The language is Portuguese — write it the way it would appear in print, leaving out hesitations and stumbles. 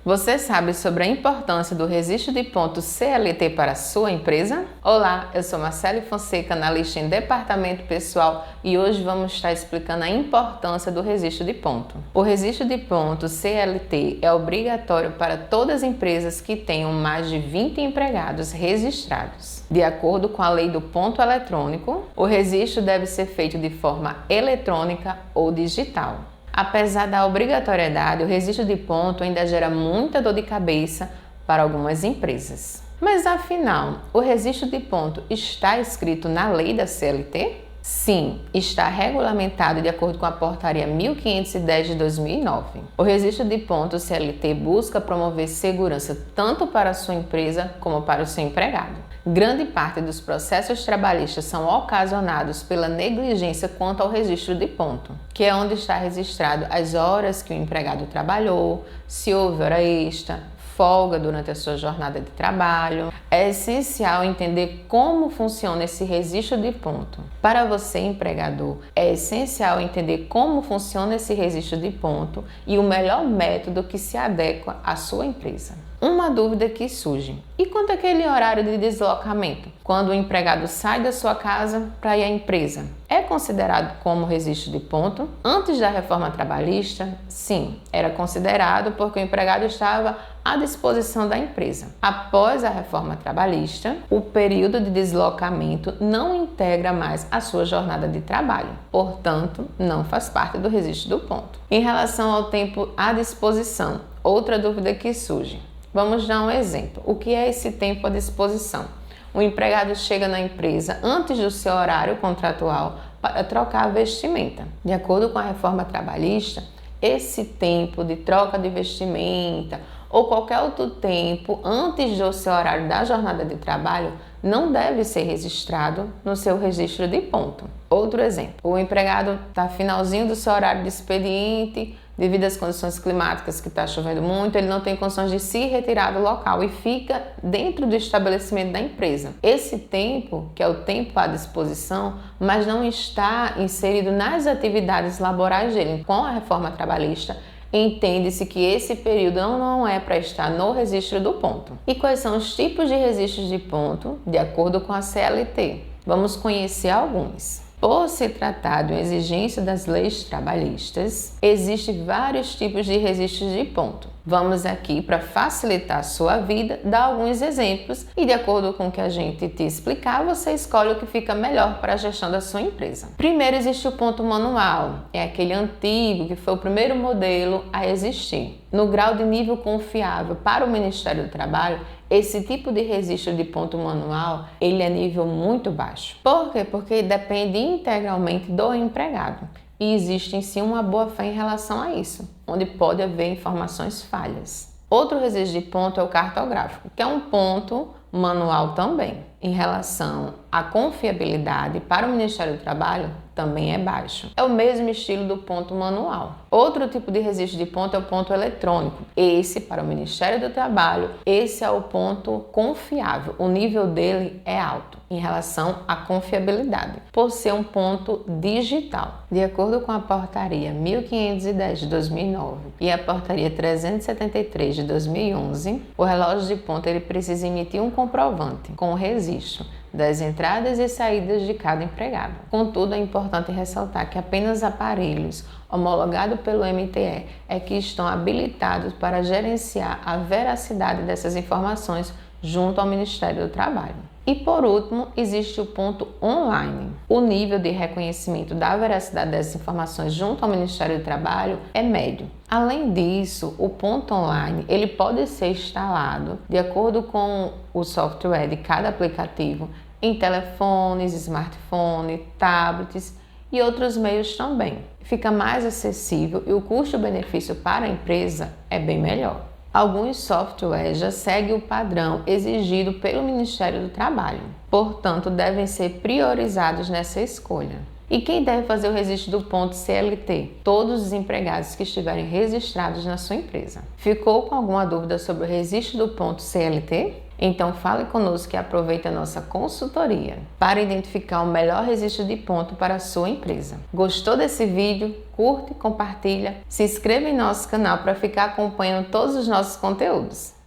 Você sabe sobre a importância do registro de ponto CLT para a sua empresa? Olá, eu sou Marcele Fonseca, analista em departamento pessoal, e hoje vamos estar explicando a importância do registro de ponto. O registro de ponto CLT é obrigatório para todas as empresas que tenham mais de 20 empregados registrados. De acordo com a lei do ponto eletrônico, o registro deve ser feito de forma eletrônica ou digital. Apesar da obrigatoriedade, o registro de ponto ainda gera muita dor de cabeça para algumas empresas. Mas afinal, o registro de ponto está escrito na lei da CLT? Sim, está regulamentado de acordo com a Portaria 1510 de 2009. O registro de ponto CLT busca promover segurança tanto para a sua empresa como para o seu empregado. Grande parte dos processos trabalhistas são ocasionados pela negligência quanto ao registro de ponto, que é onde está registrado as horas que o empregado trabalhou, se houve hora extra, folga durante a sua jornada de trabalho. É essencial entender como funciona esse registro de ponto. Para você, empregador, é essencial entender como funciona esse registro de ponto e o melhor método que se adequa à sua empresa. Uma dúvida que surge: e quanto àquele horário de deslocamento? Quando o empregado sai da sua casa para ir à empresa, é considerado como registro de ponto? Antes da reforma trabalhista, sim, era considerado porque o empregado estava à disposição da empresa. Após a reforma trabalhista, o período de deslocamento não integra mais a sua jornada de trabalho, portanto, não faz parte do registro do ponto. Em relação ao tempo à disposição, outra dúvida que surge. Vamos dar um exemplo. O que é esse tempo à disposição? O empregado chega na empresa antes do seu horário contratual para trocar a vestimenta. De acordo com a reforma trabalhista, esse tempo de troca de vestimenta ou qualquer outro tempo antes do seu horário da jornada de trabalho não deve ser registrado no seu registro de ponto. Outro exemplo, o empregado está finalzinho do seu horário de expediente, devido às condições climáticas que está chovendo muito, ele não tem condições de se retirar do local e fica dentro do estabelecimento da empresa. Esse tempo, que é o tempo à disposição, mas não está inserido nas atividades laborais dele. Com a reforma trabalhista, entende-se que esse período não é para estar no registro do ponto. E quais são os tipos de registros de ponto, de acordo com a CLT? Vamos conhecer alguns. Por se tratar de uma exigência das leis trabalhistas, existem vários tipos de registros de ponto. Vamos aqui, para facilitar a sua vida, dar alguns exemplos e, de acordo com o que a gente te explicar, você escolhe o que fica melhor para a gestão da sua empresa. Primeiro, existe o ponto manual. É aquele antigo que foi o primeiro modelo a existir. No grau de nível confiável para o Ministério do Trabalho, esse tipo de registro de ponto manual, ele é nível muito baixo. Por quê? Porque depende integralmente do empregado. E existe em si uma boa-fé em relação a isso, onde pode haver informações falhas. Outro registro de ponto é o cartográfico, que é um ponto manual também. Em relação à confiabilidade para o Ministério do Trabalho, também é baixo. É o mesmo estilo do ponto manual. Outro tipo de registro de ponto é o ponto eletrônico. Esse, para o Ministério do Trabalho, esse é o ponto confiável. O nível dele é alto em relação à confiabilidade, por ser um ponto digital. De acordo com a Portaria 1510 de 2009 e a Portaria 373 de 2011, o relógio de ponto ele precisa emitir um comprovante com o registro das entradas e saídas de cada empregado. Contudo, é importante ressaltar que apenas aparelhos homologados pelo MTE é que estão habilitados para gerenciar a veracidade dessas informações junto ao Ministério do Trabalho. E por último, existe o ponto online. O nível de reconhecimento da veracidade dessas informações junto ao Ministério do Trabalho é médio. Além disso, o ponto online ele pode ser instalado de acordo com o software de cada aplicativo em telefones, smartphones, tablets e outros meios também. Fica mais acessível e o custo-benefício para a empresa é bem melhor. Alguns softwares já seguem o padrão exigido pelo Ministério do Trabalho, portanto, devem ser priorizados nessa escolha. E quem deve fazer o registro do ponto CLT? Todos os empregados que estiverem registrados na sua empresa. Ficou com alguma dúvida sobre o registro do ponto CLT? Então fale conosco e aproveite a nossa consultoria para identificar o melhor registro de ponto para a sua empresa. Gostou desse vídeo? Curte, compartilha, se inscreva em nosso canal para ficar acompanhando todos os nossos conteúdos.